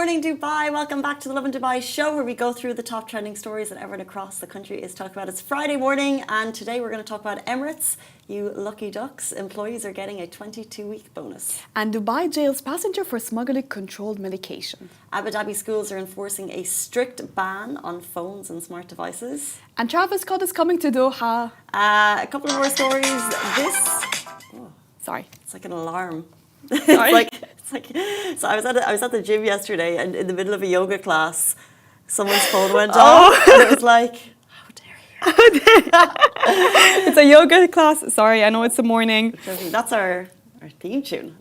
morning, Dubai. Welcome back to the Lovin Dubai Show, where we go through the top trending stories that everyone across the country is talking about. It's Friday morning, and today we're going to talk about Emirates. You lucky ducks, employees are getting a 22-week bonus. And Dubai jails passenger for smuggling controlled medication. Abu Dhabi schools are enforcing a strict ban on phones and smart devices. And Travis Scott is coming to Doha. A couple of more stories. Sorry. It's like an alarm. Sorry. So I was at the gym yesterday, and in the middle of a yoga class, someone's phone went off, and it was like, how dare you? It's a yoga class. Sorry, I know it's the morning. That's our theme tune.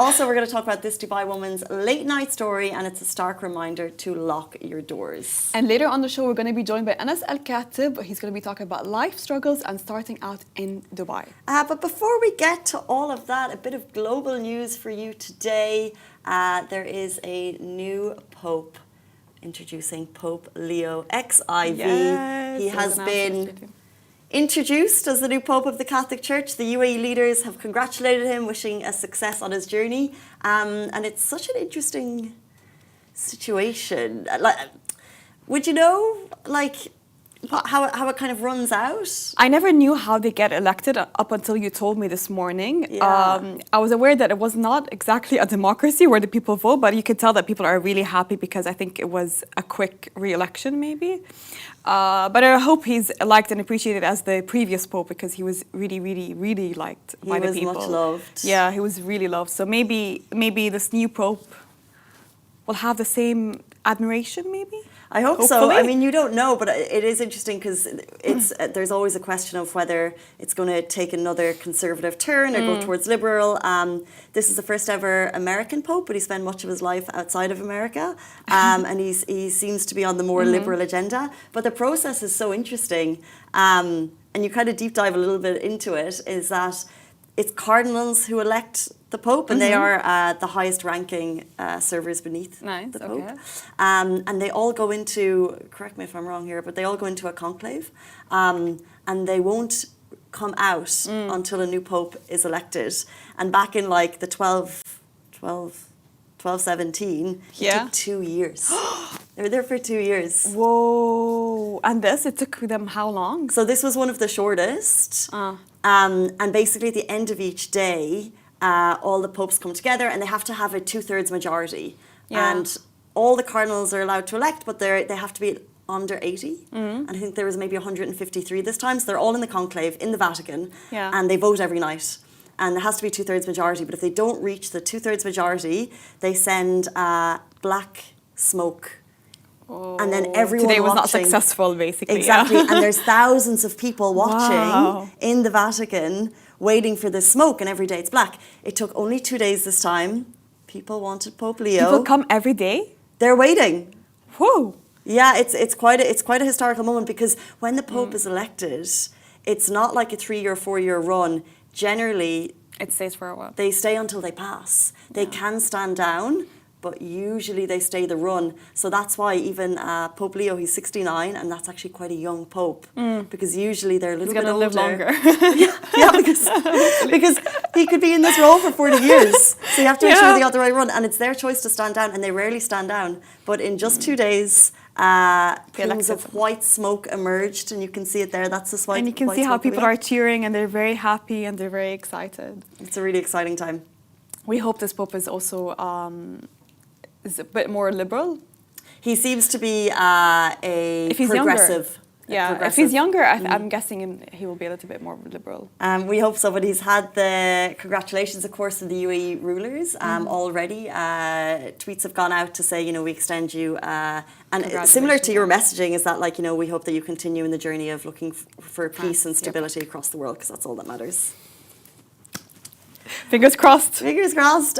Also, we're going to talk about this Dubai woman's late night story, and it's a stark reminder to lock your doors. And later on the show, we're going to be joined by Anas Al-Khatib. He's going to be talking about life struggles and starting out in Dubai. But before we get to all of that, a bit of global news for you today. There is a new Pope, introducing Pope Leo XIV. Yes, he has been introduced as the new Pope of the Catholic Church. The UAE leaders have congratulated him, wishing a success on his journey. And it's such an interesting situation. Would you know, how it kind of runs out? I never knew how they get elected up until you told me this morning. Yeah. I was aware that it was not exactly a democracy where the people vote, but you could tell that people are really happy because I think it was a quick re-election maybe. But I hope he's liked and appreciated as the previous Pope, because he was really, really, really liked by the people. He was much loved. Yeah, he was really loved. So maybe this new Pope will have the same admiration, maybe? I hope so. I mean, you don't know, but it is interesting because there's always a question of whether it's going to take another conservative turn or go towards liberal. This is the first ever American Pope, but he spent much of his life outside of America, and he seems to be on the more liberal agenda. But the process is so interesting, and you kind of deep dive a little bit into it, is that it's cardinals who elect the Pope, and they are the highest ranking servers beneath the Pope. Okay. And they all go into, correct me if I'm wrong here, but they all go into a conclave, and they won't come out until a new Pope is elected. And back in like the 1217, it took 2 years. They were there for 2 years. Whoa. And it took them how long? So this was one of the shortest. And basically at the end of each day, all the popes come together and they have to have a 2/3 majority. Yeah. And all the cardinals are allowed to elect, but they have to be under 80. And I think there was maybe 153 this time. So they're all in the conclave in the Vatican, and they vote every night. And there has to be 2/3 majority. But if they don't reach the 2/3 majority, they send black smoke. Oh. And then everyone Today was watching, not successful, basically. Exactly. And there's thousands of people watching Wow. in the Vatican waiting for this smoke, and every day it's black. It took only 2 days this time. People wanted Pope Leo. People come every day? They're waiting. Whoa. Yeah, it's quite a historical moment, because when the Pope is elected, it's not like a 3 or 4 year run. Generally, It stays for a while. they stay until they pass. They can stand down, but usually they stay the run. So that's why even Pope Leo, he's 69, and that's actually quite a young Pope, because usually they're a little bit older. He's going to live longer. Yeah, because he could be in this role for 40 years. So you have to make sure they got the right run, and it's their choice to stand down, and they rarely stand down. But in just 2 days, plumes of white smoke emerged, and you can see it there. That's the white. And you can see how people are cheering, and they're very happy, and they're very excited. It's a really exciting time. We hope this Pope is also is a bit more liberal. He seems to be If he's progressive. Yeah, if he's younger, I'm guessing he will be a little bit more liberal. We hope so, but he's had the congratulations, of course, from the UAE rulers already. Tweets have gone out to say, we extend you. And similar to your messaging is that, we hope that you continue in the journey of looking for peace and stability across the world, because that's all that matters. Fingers crossed. Fingers crossed.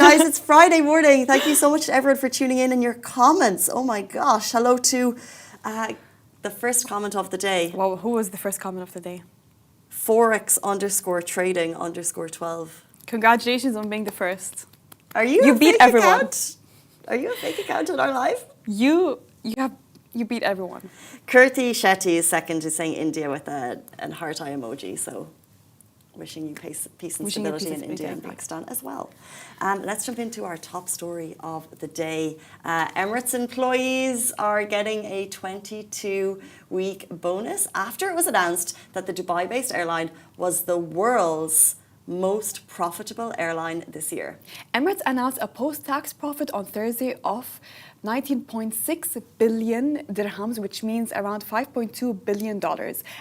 Guys, it's Friday morning. Thank you so much to everyone for tuning in and your comments. Oh my gosh. Hello to the first comment of the day. Well, who was the first comment of the day? Forex_trading_12. Congratulations on being the first. Are you You a beat fake everyone. account? Are you a fake account in our life? You beat everyone. Kirti Shetty is second, is saying India with an heart eye emoji. So Wishing you peace and Wishing you stability peace in and India and stability. Pakistan as well. Let's jump into our top story of the day. Emirates employees are getting a 22-week bonus after it was announced that the Dubai-based airline was the world's most profitable airline this year. Emirates announced a post-tax profit on Thursday of 19.6 billion dirhams, which means around $5.2 billion,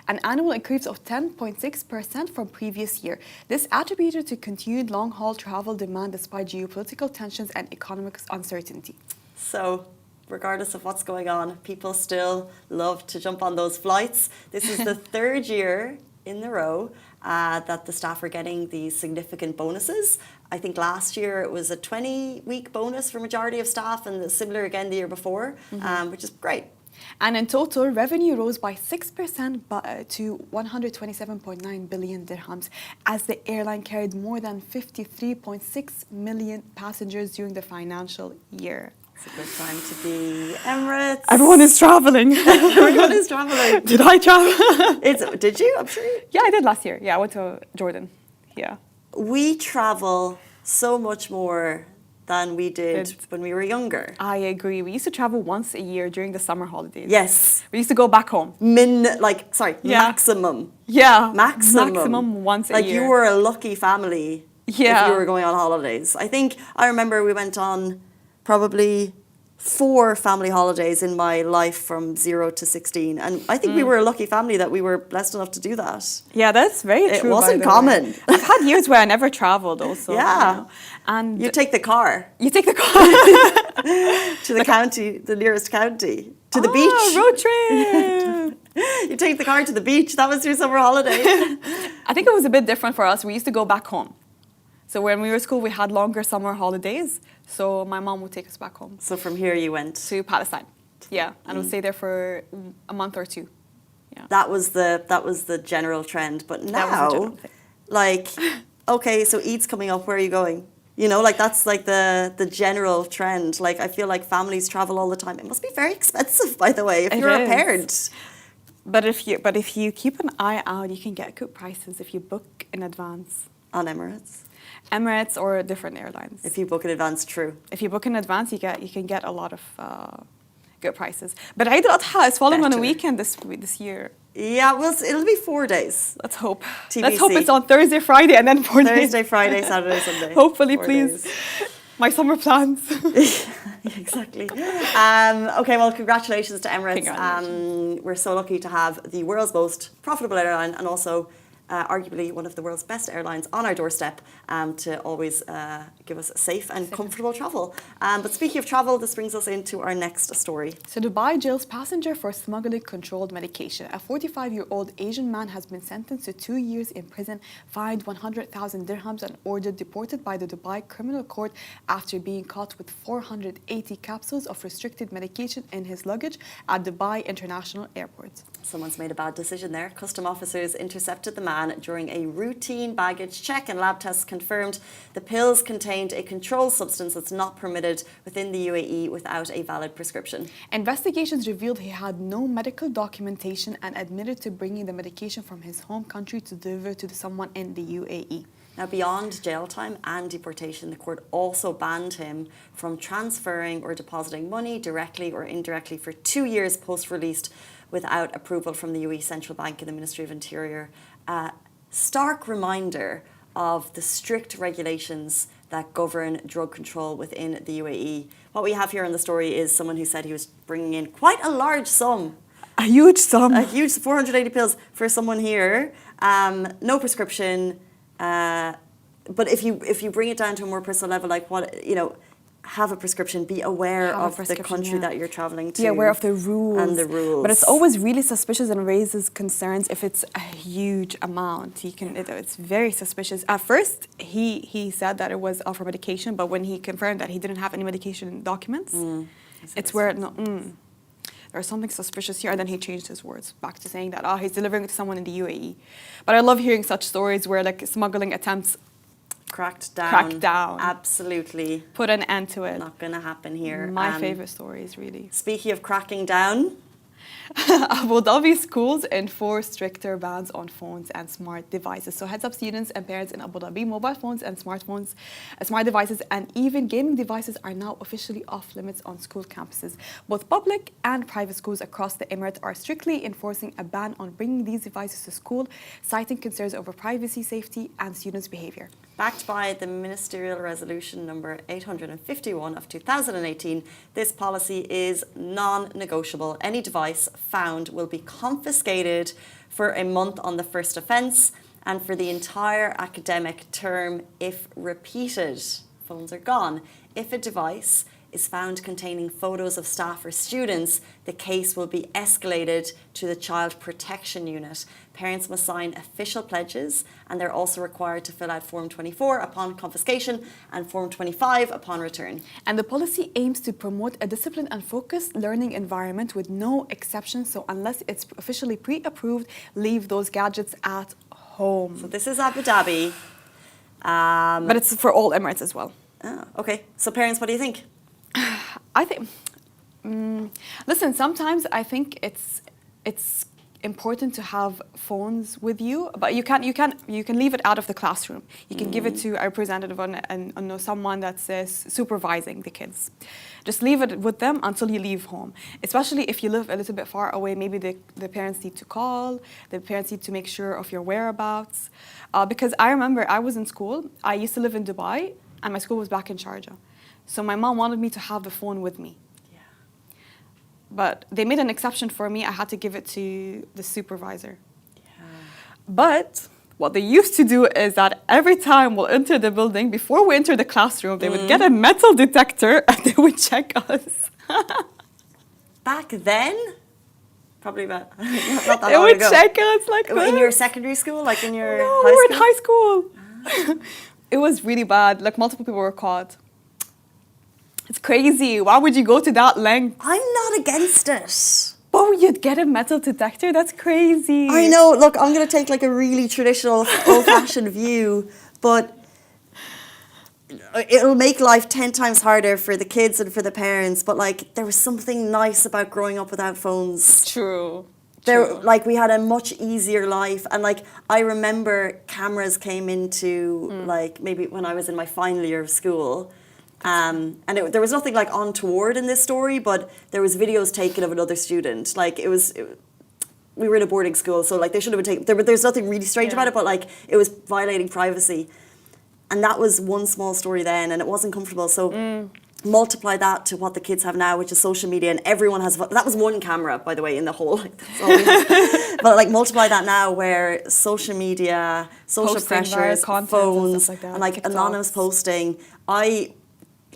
an annual increase of 10.6% from previous year. This attributed to continued long-haul travel demand despite geopolitical tensions and economic uncertainty. So, regardless of what's going on, people still love to jump on those flights. This is the third year in a row that the staff are getting these significant bonuses. I think last year it was a 20-week bonus for majority of staff, and similar again the year before, which is great. And in total, revenue rose by 6% to 127.9 billion dirhams as the airline carried more than 53.6 million passengers during the financial year. It's a good time to be Emirates. Everyone is traveling. Everyone is traveling. Did I travel? Did you? I'm sure. Yeah, I did last year. Yeah, I went to Jordan. Yeah. We travel so much more than we did when we were younger. I agree. We used to travel once a year during the summer holidays. Yes. We used to go back home. Maximum. Yeah. Maximum once a like year. you were a lucky family if you were going on holidays. I remember we went on probably 4 family holidays in my life from 0 to 16. And I think we were a lucky family that we were blessed enough to do that. Yeah, that's very true. It wasn't common. I've had years where I never traveled also. Yeah. You know? And you take the car. You take the car. To the county, the nearest county. To the beach. Road trip. You take the car to the beach. That was your summer holiday. I think it was a bit different for us. We used to go back home. So when we were at school, we had longer summer holidays. So my mom would take us back home. So from here you went? To Palestine. Yeah. And we'd stay there for a month or 2. Yeah. That was the general trend. But now, okay, so Eid's coming up. Where are you going? You know, that's like the general trend. Like, I feel like families travel all the time. It must be very expensive, by the way, if you're a parent. But if you keep an eye out, you can get good prices if you book in advance. On Emirates or different airlines. If you book in advance, true. If you book in advance, you can get a lot of good prices. But Eid al-Adha is falling on a weekend this year. Yeah, well, it'll be 4 days. Let's hope. TBC. Let's hope it's on Thursday, Friday, and then 4 days. Thursday, Friday, Saturday, Sunday. Hopefully, 4 please. days. My summer plans. Exactly. Okay, well, congratulations to Emirates. We're so lucky to have the world's most profitable airline and also arguably one of the world's best airlines on our doorstep to always give us safe and comfortable travel. But speaking of travel, this brings us into our next story. So Dubai jails passenger for smuggling controlled medication. A 45-year-old Asian man has been sentenced to 2 years in prison, fined 100,000 dirhams and ordered deported by the Dubai Criminal Court after being caught with 480 capsules of restricted medication in his luggage at Dubai International Airport. Someone's made a bad decision there. Custom officers intercepted the man during a routine baggage check and lab tests confirmed the pills contained a controlled substance that's not permitted within the UAE without a valid prescription. Investigations revealed he had no medical documentation and admitted to bringing the medication from his home country to deliver to someone in the UAE. Now, beyond jail time and deportation, the court also banned him from transferring or depositing money directly or indirectly for 2 years post-release without approval from the UAE Central Bank and the Ministry of Interior. Stark reminder of the strict regulations that govern drug control within the UAE. What we have here in the story is someone who said he was bringing in quite a large sum. A huge sum. A huge 480 pills for someone here. No prescription. But if you bring it down to a more personal level, like what, you know, have a prescription, be aware of the country that you're traveling to. Be aware of the rules. And the rules. But it's always really suspicious and raises concerns if it's a huge amount. It's very suspicious. At first, he said that it was for medication, but when he confirmed that he didn't have any medication documents, it's where there's something suspicious here. And then he changed his words back to saying that he's delivering it to someone in the UAE. But I love hearing such stories where like smuggling attempts cracked down. Absolutely. Put an end to it. Not going to happen here. My favorite stories, really. Speaking of cracking down, Abu Dhabi schools enforce stricter bans on phones and smart devices. So heads up students and parents in Abu Dhabi, mobile phones and smartphones, smart devices and even gaming devices are now officially off limits on school campuses. Both public and private schools across the Emirates are strictly enforcing a ban on bringing these devices to school, citing concerns over privacy, safety and students' behavior. Backed by the Ministerial Resolution number 851 of 2018, this policy is non-negotiable. Any device found will be confiscated for a month on the first offence and for the entire academic term if repeated. Phones are gone. If a device is found containing photos of staff or students, the case will be escalated to the Child Protection Unit. Parents must sign official pledges and they're also required to fill out Form 24 upon confiscation and Form 25 upon return. And the policy aims to promote a disciplined and focused learning environment with no exceptions. So unless it's officially pre-approved, leave those gadgets at home. So this is Abu Dhabi. But it's for all Emirates as well. Oh, okay. So parents, what do you think? I think, listen, sometimes I think it's important to have phones with you, but you can leave it out of the classroom. You can give it to a representative and someone that's supervising the kids. Just leave it with them until you leave home. Especially if you live a little bit far away, maybe the parents need to call, the parents need to make sure of your whereabouts. Because I remember I was in school, I used to live in Dubai, and my school was back in Sharjah. So my mom wanted me to have the phone with me. Yeah. But they made an exception for me. I had to give it to the supervisor. Yeah. But what they used to do is that every time we'll enter the building, before we enter the classroom, they would get a metal detector and they would check us. Back then? Probably about not that They long would ago. check us like that. In your secondary school, like in your No, high we were in school? high school. It was really bad. Like multiple people were caught. It's crazy. Why would you go to that length? I'm not against it. Oh, you'd get a metal detector? That's crazy. I know. Look, I'm going to take like a really traditional, old-fashioned view, but it'll make life 10 times harder for the kids and for the parents. But like, there was something nice about growing up without phones. True. There, like, we had a much easier life, and like, I remember cameras came into like maybe when I was in my final year of school. And there was nothing like untoward in this story, but there was videos taken of another student. Like we were in a boarding school, so like they should have been taken. There's nothing really strange about it, but like it was violating privacy, and that was one small story then, and it wasn't comfortable. So multiply that to what the kids have now, which is social media, and everyone has. That was one camera, by the way, in the whole. Like, that's all we have. But like multiply that now, where social media, social Posting pressures, content phones, and stuff like that, and like TikToks. anonymous posting.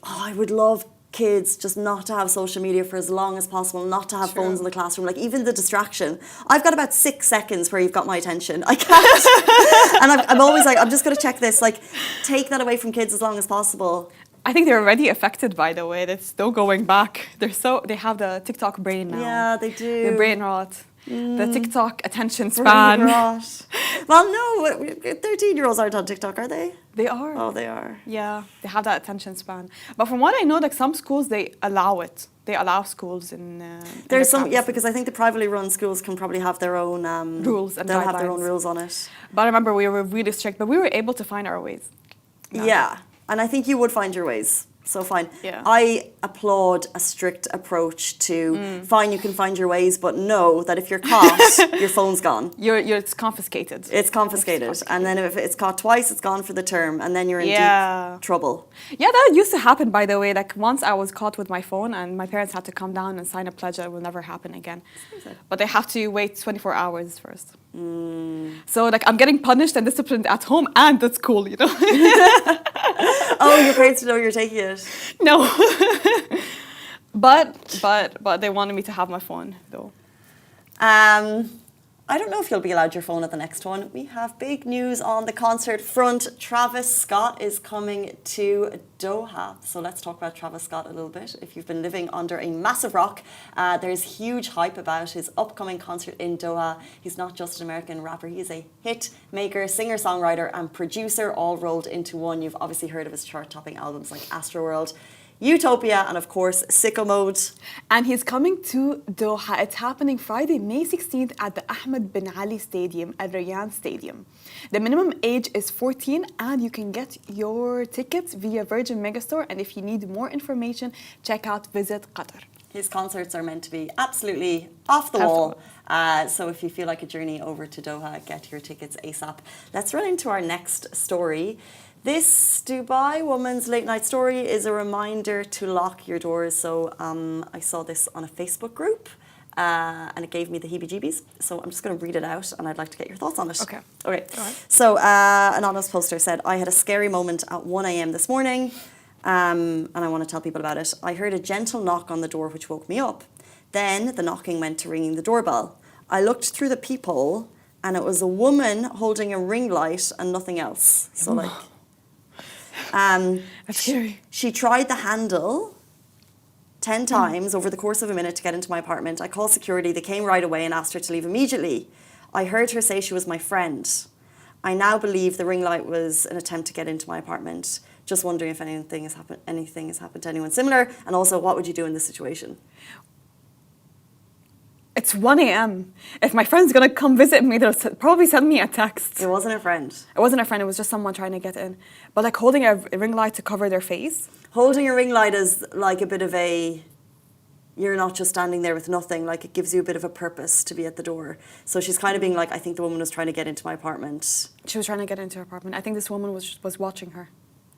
I would love kids just not to have social media for as long as possible, not to have phones in the classroom, like even the distraction. I've got about 6 seconds where you've got my attention. I can't. And I'm always like, I'm just going to check this. Like, take that away from kids as long as possible. I think they're already affected, by the way. There's no going back. They have the TikTok brain now. Yeah, they do. The brain rot. The TikTok attention Brain span. rot. Well, no, 13-year-olds aren't on TikTok, are they? They are. Oh, they are. Yeah, they have that attention span. But from what I know, like some schools, they allow it. They allow schools in. There's the some, yeah, campuses. because I think the privately run schools can probably have their own Rules and they'll have their own guidelines. rules on it. But I remember we were really strict, but we were able to find our ways. Yeah, and I think you would find your ways. So fine. Yeah. I applaud a strict approach to fine, you can find your ways, but know that if you're caught, your phone's gone. It's confiscated. It's confiscated. And then if it's caught twice, it's gone for the term. And then you're in deep trouble. Yeah, that used to happen, by the way. Like once I was caught with my phone and my parents had to come down and sign a pledge that it will never happen again. But they have to wait 24 hours first. So like I'm getting punished and disciplined at home and at school, you know? Oh, your parents know you're taking it. No. But they wanted me to have my phone though. I don't know if you'll be allowed your phone at the next one. We have big news on the concert front. Travis Scott is coming to Doha. So let's talk about Travis Scott a little bit. If you've been living under a massive rock, there's huge hype about his upcoming concert in Doha. He's not just an American rapper. He is a hit maker, singer-songwriter and producer all rolled into one. You've obviously heard of his chart-topping albums like Astroworld. Utopia, and of course, Sicko Mode. And he's coming to Doha. It's happening Friday, May 16th at the Ahmad Bin Ali Stadium, at Airline Stadium. The minimum age is 14 and you can get your tickets via Virgin Megastore. And if you need more information, check out Visit Qatar. His concerts are meant to be absolutely off the wall. So if you feel like a journey over to Doha, get your tickets ASAP. Let's run into our next story. This Dubai woman's late night story is a reminder to lock your doors. So I saw this on a Facebook group and it gave me the heebie-jeebies. So I'm just going to read it out and I'd like to get your thoughts on it. Okay. Okay. All right. So an anonymous poster said, I had a scary moment at 1 a.m. this morning and I want to tell people about it. I heard a gentle knock on the door which woke me up. Then the knocking went to ringing the doorbell. I looked through the peephole and it was a woman holding a ring light and nothing else. So like... That's scary. She tried the handle 10 times over the course of a minute to get into my apartment. I called security. They came right away and asked her to leave immediately. I heard her say she was my friend. I now believe the ring light was an attempt to get into my apartment. Just wondering if anything has happened to anyone similar. And also, what would you do in this situation? It's 1 a.m. If my friend's going to come visit me, they'll probably send me a text. It wasn't a friend. It wasn't a friend, it was just someone trying to get in. But like holding a ring light to cover their face. Holding a ring light is like a bit of a... You're not just standing there with nothing. Like, it gives you a bit of a purpose to be at the door. So she's kind of being like, I think the woman was trying to get into my apartment. She was trying to get into her apartment. I think this woman was watching her.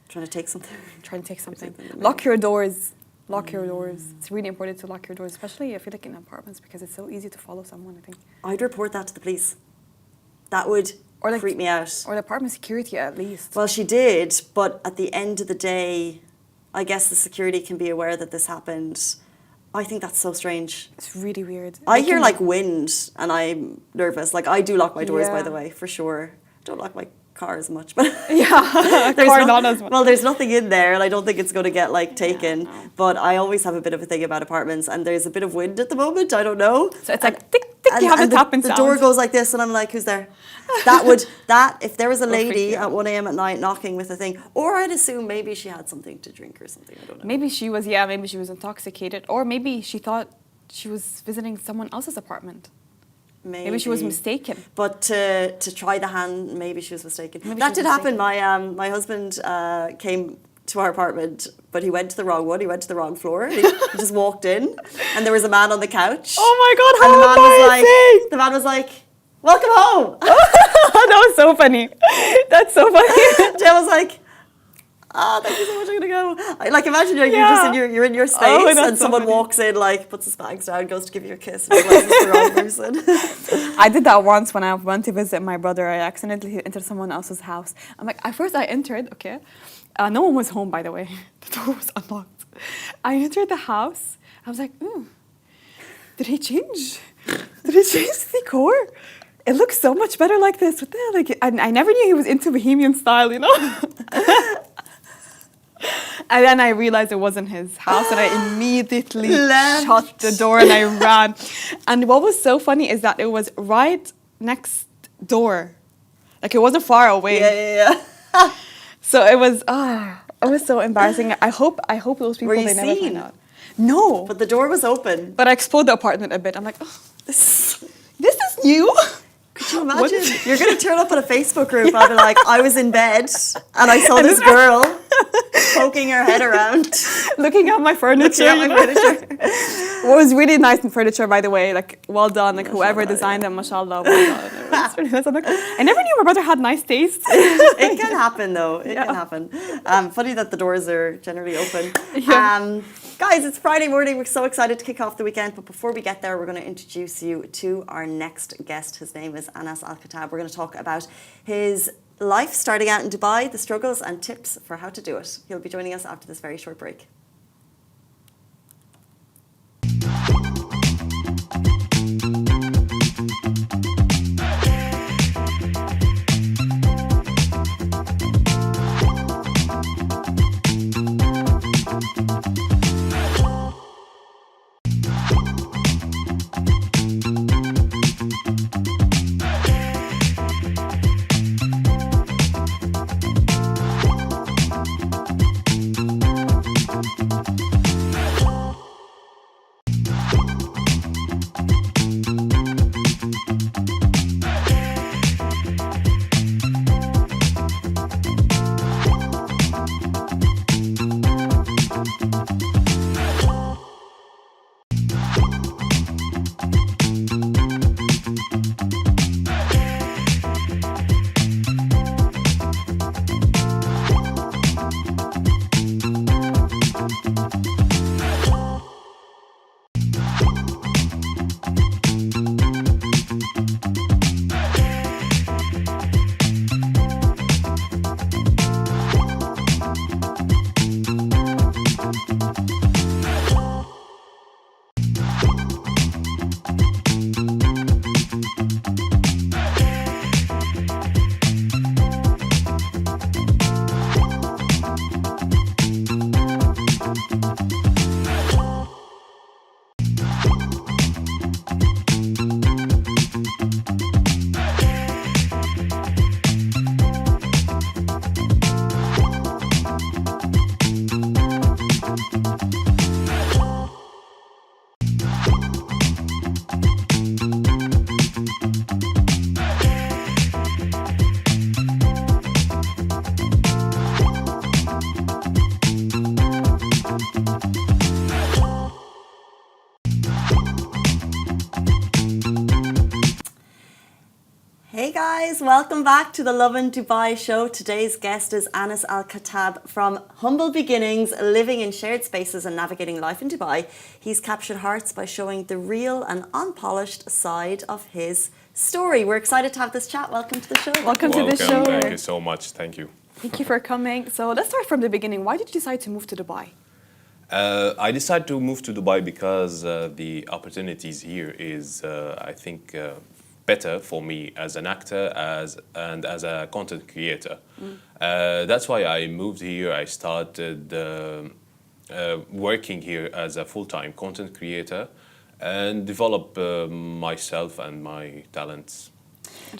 Trying to take something. Trying to take something. Lock your doors. Lock your doors. It's really important to lock your doors, especially if you're like in apartments, because it's so easy to follow someone, I think. I'd report that to the police. That would freak me out. Or the apartment security at least. Well, she did, but at the end of the day, I guess the security can be aware that this happened. I think that's so strange. It's really weird. I hear like wind and I'm nervous. Like, I do lock my doors, by the way, for sure. Don't lock my car as much, but yeah, car not as much. Well, there's nothing in there, and I don't think it's going to get like taken. Yeah, no. But I always have a bit of a thing about apartments, and there's a bit of wind at the moment. I don't know. So it's like tick tick. You have the tapping sound. The door goes like this, and I'm like, who's there? If there was a lady at 1 a.m. at night knocking with a thing, or I'd assume maybe she had something to drink or something. I don't know. Maybe she was intoxicated, or maybe she thought she was visiting someone else's apartment. Maybe she was mistaken. But to try the hand, maybe she was mistaken. That did happen. My husband came to our apartment, but he went to the wrong one. He went to the wrong floor. He just walked in, and there was a man on the couch. Oh my God! How the man was like, "Welcome home." That was so funny. That's so funny. Jay was like, thank you so much, I'm gonna go. Imagine you're in your space and someone walks in, like, puts his bags down, goes to give you a kiss and realizes it's the wrong person. I did that once when I went to visit my brother. I accidentally entered someone else's house. I'm like, at first I entered, okay. No one was home, by the way. The door was unlocked. I entered the house. I was like, did he change? Did he change the decor? It looks so much better like this. What the hell? Like, I never knew he was into Bohemian style, you know? And then I realized it wasn't his house, and I immediately shut the door and I ran. And what was so funny is that it was right next door. Like, it wasn't far away. Yeah. So it was so embarrassing. I hope those people, they never find out. No. But the door was open. But I explored the apartment a bit. I'm like, this is new. Could you imagine? You're going to turn up on a Facebook group. I'll be like, I was in bed and I saw this girl poking her head around. Looking at my furniture. What was really nice in furniture, by the way. Like, well done. Like, whoever designed them, mashallah. Well done. Really nice. Like, I never knew my brother had nice taste. It can happen, though. It can happen. Funny that the doors are generally open. Yeah. Guys, it's Friday morning. We're so excited to kick off the weekend. But before we get there, we're going to introduce you to our next guest. His name is Anas Al-Khattab. We're going to talk about his life starting out in Dubai, the struggles and tips for how to do it. He'll be joining us after this very short break. guys, welcome back to the Lovin Dubai Show. Today's guest is Anas Al Khattab. From humble beginnings, living in shared spaces and navigating life in Dubai, he's captured hearts by showing the real and unpolished side of his story. We're excited to have this chat. Welcome to the show. Welcome to the show. Thank you so much. Thank you. Thank you for coming. So let's start from the beginning. Why did you decide to move to Dubai? I decided to move to Dubai because the opportunities here is, I think, better for me as an actor and as a content creator. That's why I moved here. I started working here as a full-time content creator and develop myself and my talents.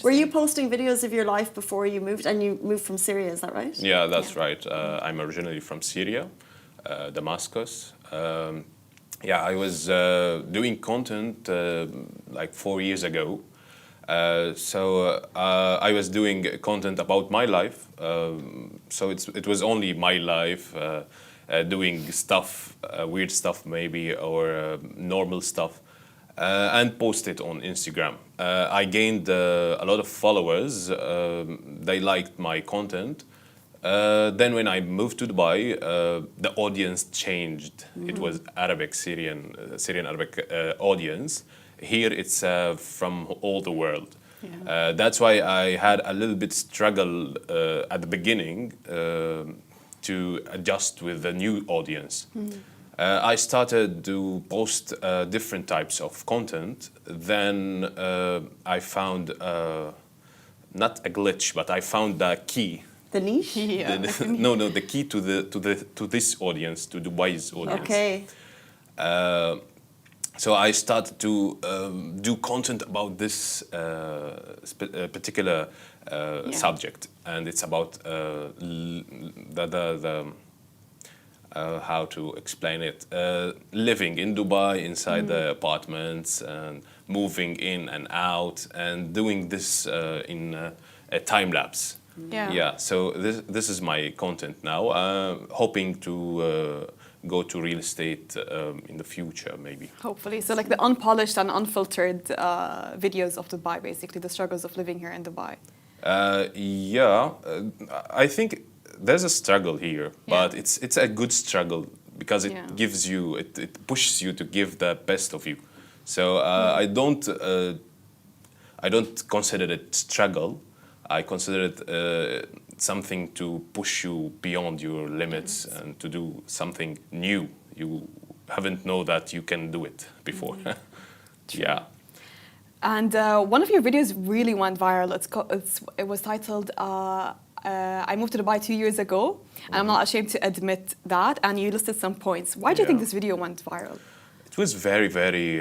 Were you posting videos of your life before you moved? And you moved from Syria, is that right? Yeah, that's right. I'm originally from Syria. Damascus. I was doing content like 4 years ago. I was doing content about my life. So it was only my life, doing stuff, weird stuff maybe, or normal stuff, and post it on Instagram. I gained a lot of followers. They liked my content. Then when I moved to Dubai, the audience changed. It was Syrian Arabic audience. Here it's from all the world. Yeah. That's why I had a little bit struggle at the beginning to adjust with the new audience. I started to post different types of content. Then I found not a glitch, but I found the key. The niche? Yeah. The key to this audience, to Dubai's audience. Okay. So I started to do content about this particular subject, and it's about how to explain it, living in Dubai inside the apartments and moving in and out and doing this in a time lapse. Yeah. So this is my content now. Hoping to go to real estate in the future, maybe. Hopefully. So like the unpolished and unfiltered videos of Dubai, basically, the struggles of living here in Dubai. I think there's a struggle here, but it's a good struggle because it gives you, it pushes you to give the best of you. So I don't consider it struggle. I consider it something to push you beyond your limits and to do something new. You haven't known that you can do it before. Yeah. And one of your videos really went viral. It was titled, I moved to Dubai 2 years ago, and I'm not ashamed to admit that. And you listed some points. Why do you think this video went viral? It was very, very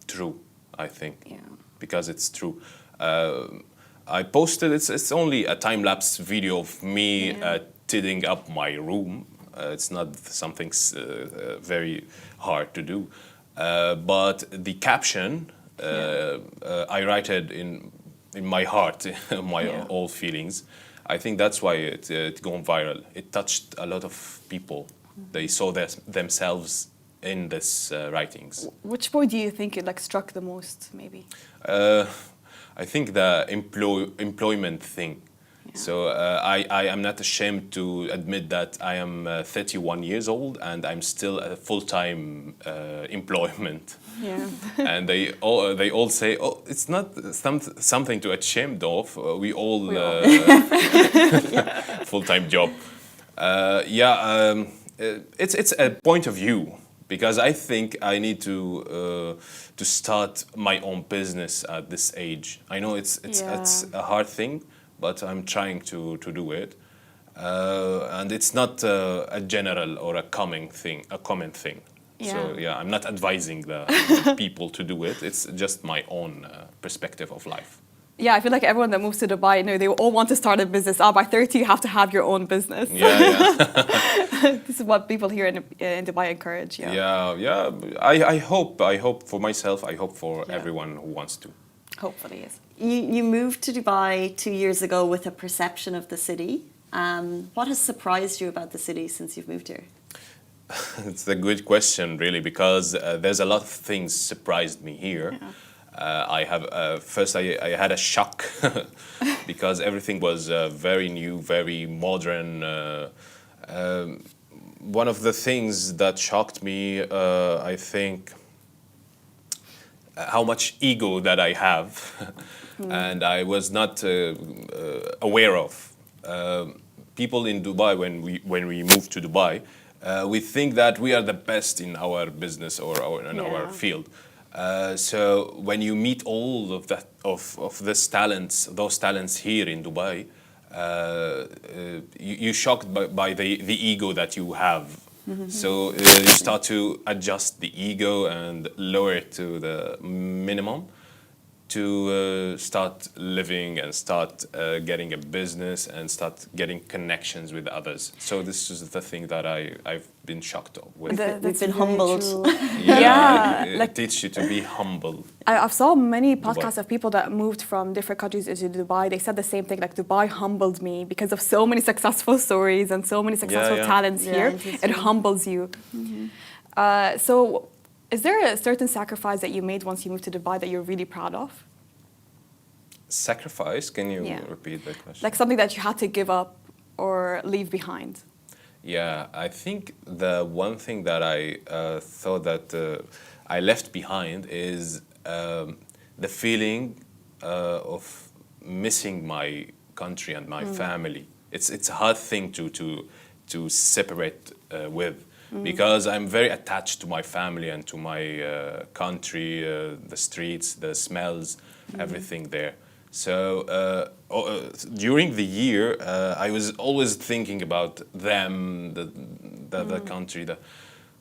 true, I think. Yeah. Because it's true. I posted, it's only a time-lapse video of me tidying up my room. It's not something very hard to do. But the caption, I write it in my heart, my all feelings. I think that's why it gone viral. It touched a lot of people. They saw themselves in this writings. Which point do you think it struck the most, maybe? I think the employment thing. Yeah. So I am not ashamed to admit that I am 31 years old and I'm still a full-time employment. Yeah. And they all say, oh, it's not something to ashamed of. We all full-time job. It's a point of view. Because I think I need to start my own business at this age. I know it's a hard thing, but I'm trying to do it. And it's not a general or a common thing. Yeah. So I'm not advising the people to do it. It's just my own perspective of life. Yeah, I feel like everyone that moves to Dubai, they all want to start a business. By 30, you have to have your own business. Yeah. This is what people here in Dubai encourage. Yeah. I hope for myself. I hope for everyone who wants to. Hopefully, yes. You moved to Dubai 2 years ago with a perception of the city. What has surprised you about the city since you've moved here? It's a good question, really, because there's a lot of things surprised me here. I have first I had a shock because everything was very new, very modern. One of the things that shocked me, I think, how much ego that I have, and I was not aware of. People in Dubai, when we moved to Dubai, we think that we are the best in our business or in our field. So when you meet all of that of those talents here in Dubai, you're shocked by the ego that you have. So you start to adjust the ego and lower it to the minimum to start living and start getting a business and start getting connections with others. So this is the thing that I've been shocked with. We've been humbled. It teaches you to be humble. I've saw many podcasts of people that moved from different countries into Dubai. They said the same thing, like Dubai humbled me because of so many successful stories and so many successful talents here. It humbles you. So is there a certain sacrifice that you made once you moved to Dubai that you're really proud of? Sacrifice? Can you repeat the question? Like something that you had to give up or leave behind? Yeah, I think the one thing that I thought that I left behind is the feeling of missing my country and my family. It's a hard thing to separate with. Because I'm very attached to my family and to my country, the streets, the smells, everything there. So during the year, I was always thinking about them, the country.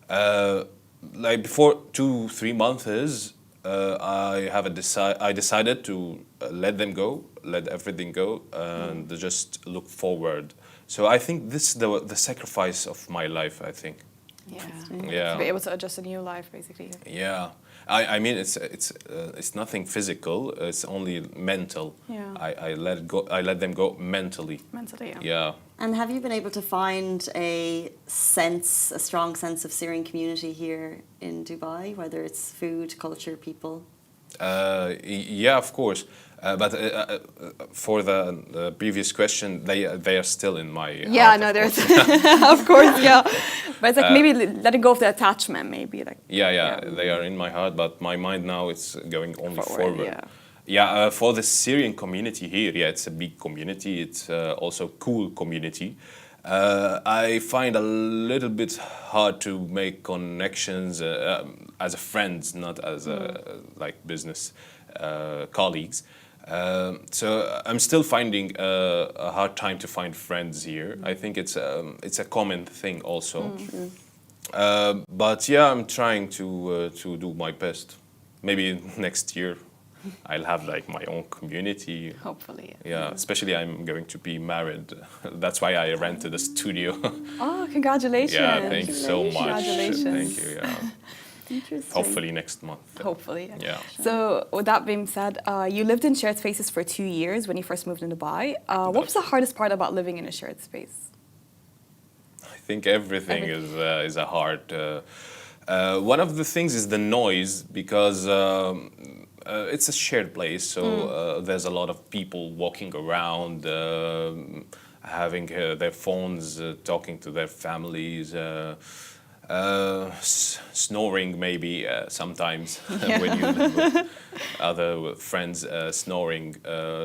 Like before 2-3 months, I decided to let them go, let everything go, and just look forward. So I think this is the sacrifice of my life, I think. To be able to adjust a new life, basically. Yeah, I mean it's nothing physical. It's only mental. I let them go mentally. Mentally, And have you been able to find a strong sense of Syrian community here in Dubai, whether it's food, culture, people? Yeah, of course. But for the previous question, they are still in my heart, no, there's of course, but it's like maybe letting go of the attachment, maybe like they are in my heart, but my mind now it's going only forward. For the Syrian community here, it's a big community. It's also cool community. I find a little bit hard to make connections as a friends, not as like business colleagues. So I'm still finding a hard time to find friends here. I think it's a common thing also. But I'm trying to do my best. Maybe next year I'll have like my own community. Hopefully. Especially I'm going to be married. That's why I rented a studio. Oh, congratulations. Yeah, thank you so much. Congratulations. Thank you. Interesting. Hopefully next month. Hopefully. Yeah. So with that being said, you lived in shared spaces for 2 years when you first moved in Dubai. What was the hardest part about living in a shared space? I think everything is a hard. One of the things is the noise because it's a shared place, so there's a lot of people walking around, having their phones, talking to their families. Snoring maybe sometimes when you live with other friends snoring.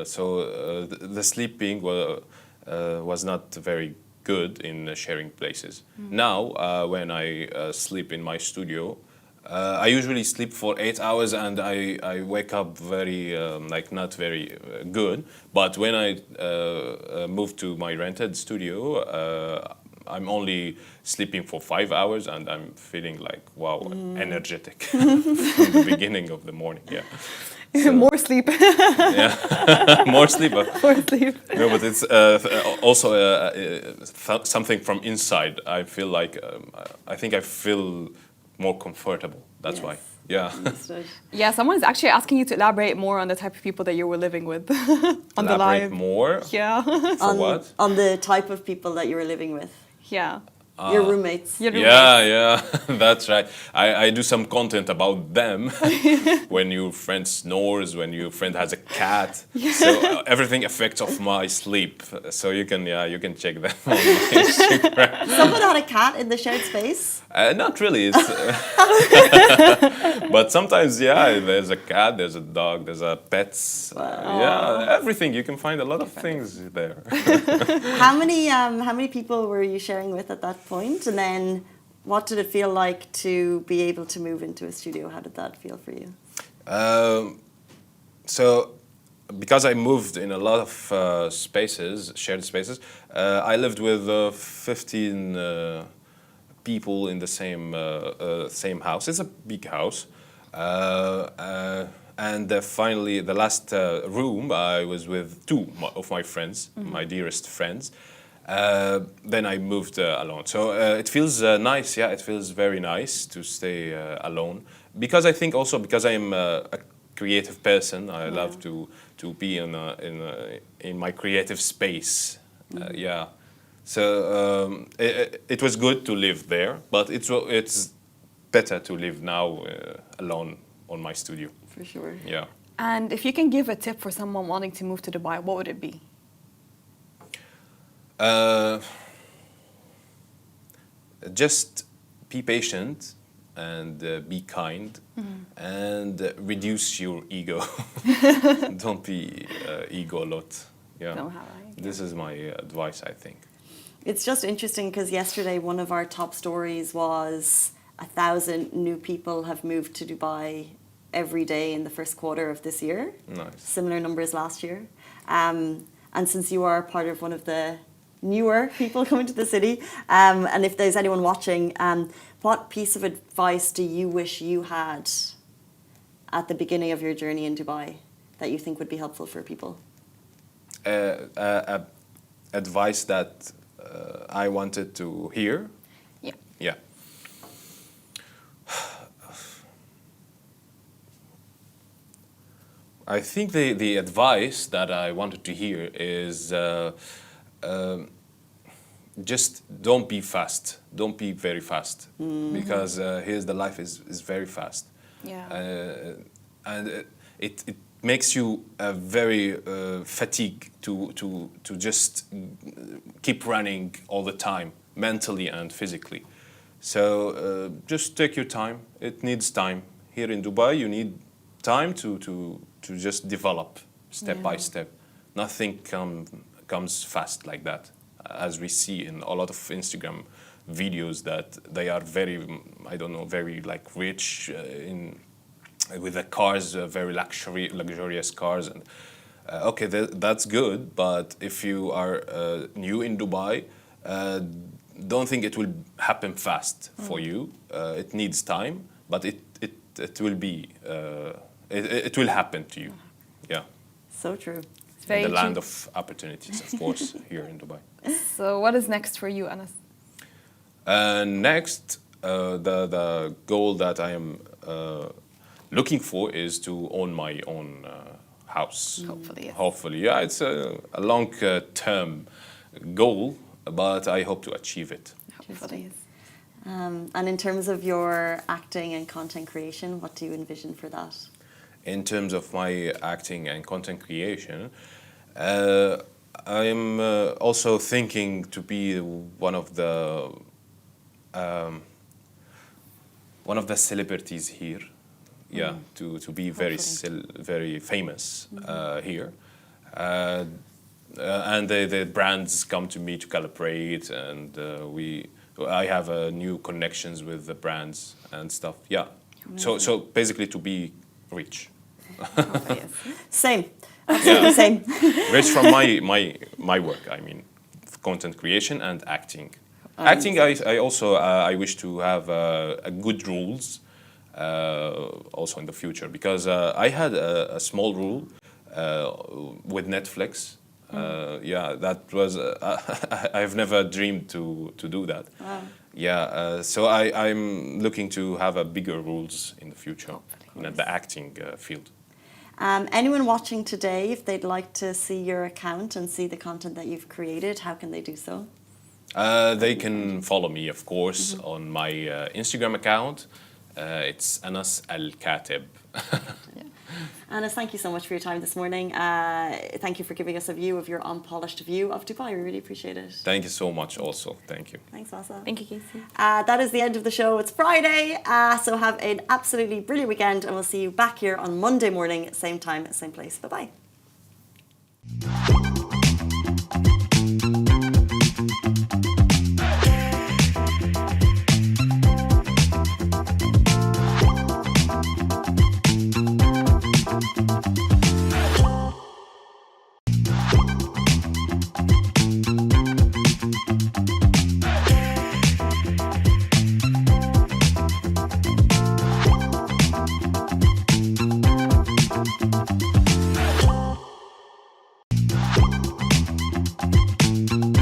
So the sleeping was not very good in sharing places. Now when I sleep in my studio, I usually sleep for 8 hours and I wake up very not very good. But when I moved to my rented studio, I'm only sleeping for 5 hours and I'm feeling like, wow, energetic from the beginning of the morning. So, more sleep. More sleep. More sleep. No, but it's also something from inside. I feel like, I think I feel more comfortable. That's why. Yeah. Someone is actually asking you to elaborate more on the type of people that you were living with on the live. More? Yeah. For what? On the type of people that you were living with. Yeah. Your roommates. Your Yeah, yeah, that's right. I do some content about them when your friend snores, when your friend has a cat. So everything affects of my sleep. So you can check them on my Instagram. Someone had a cat in the shared space. Not really. It's, but sometimes, yeah, there's a cat, there's a dog, there's a pets. Yeah, everything. You can find a lot of things there. How many people were you sharing with at that point? And then what did it feel like to be able to move into a studio? How did that feel for you? So, because I moved in a lot of spaces, shared spaces, I lived with 15 people in the same house. It's a big house. And finally, the last room, I was with two of my friends, my dearest friends. Then I moved alone. So it feels nice, yeah, it feels very nice to stay alone. Because I think also because I'm a creative person, I love to be in my creative space. Yeah. So it was good to live there, but it's better to live now alone on my studio. For sure. Yeah. And if you can give a tip for someone wanting to move to Dubai, what would it be? Just be patient and be kind and reduce your ego. Don't be ego a lot. Yeah. Somehow, right? This is my advice, I think. It's just interesting because yesterday one of our top stories was 1,000 new people have moved to Dubai every day in the first quarter of this year. Nice. Similar numbers last year. And since you are part of one of the newer people coming to the city, and if there's anyone watching, what piece of advice do you wish you had at the beginning of your journey in Dubai that you think would be helpful for people? Advice that I wanted to hear? Yeah. Yeah. I think the advice that I wanted to hear is just don't be fast. Don't be very fast. Because here's the life is very fast. Yeah. And it makes you very fatigued to just keep running all the time, mentally and physically. So just take your time. It needs time. Here in Dubai, you need time to just develop step by step. Nothing comes fast like that, as we see in a lot of Instagram videos that they are very, I don't know, very like rich with the cars, very luxurious cars. And okay, that's good, but if you are new in Dubai, don't think it will happen fast for you. It needs time, but it will be. It will happen to you. Yeah. So true. It's very The true. land of opportunities, of course, here in Dubai. So what is next for you, Anas? Next, the goal that I am looking for is to own my own house. Hopefully, yes. Hopefully, yeah. It's a long-term goal, but I hope to achieve it. Hopefully, yes. And in terms of your acting and content creation, what do you envision for that? In terms of my acting and content creation, I'm also thinking to be one of the celebrities here. Yeah, to be very famous here. And the brands come to me to collaborate, and I have new connections with the brands and stuff. Yeah, so basically to be rich. Yes. Same. Absolutely same. Rich from my work. I mean, content creation and acting. Acting, I also I wish to have a good rules also in the future, because I had a small rule with Netflix. Yeah, that was I've never dreamed to do that. Wow. Yeah, so I'm looking to have a bigger rules in the future in the acting field. Anyone watching today, if they'd like to see your account and see the content that you've created, how can they do so? They can follow me, of course, on my Instagram account. It's Anas Al Katib. Anas, thank you so much for your time this morning. Thank you for giving us a view of your unpolished view of Dubai. We really appreciate it. Thank you so much also. Thank you. Thanks, Asa. Thank you, Casey. That is the end of the show. It's Friday, so have an absolutely brilliant weekend, and we'll see you back here on Monday morning, same time, same place. Bye-bye.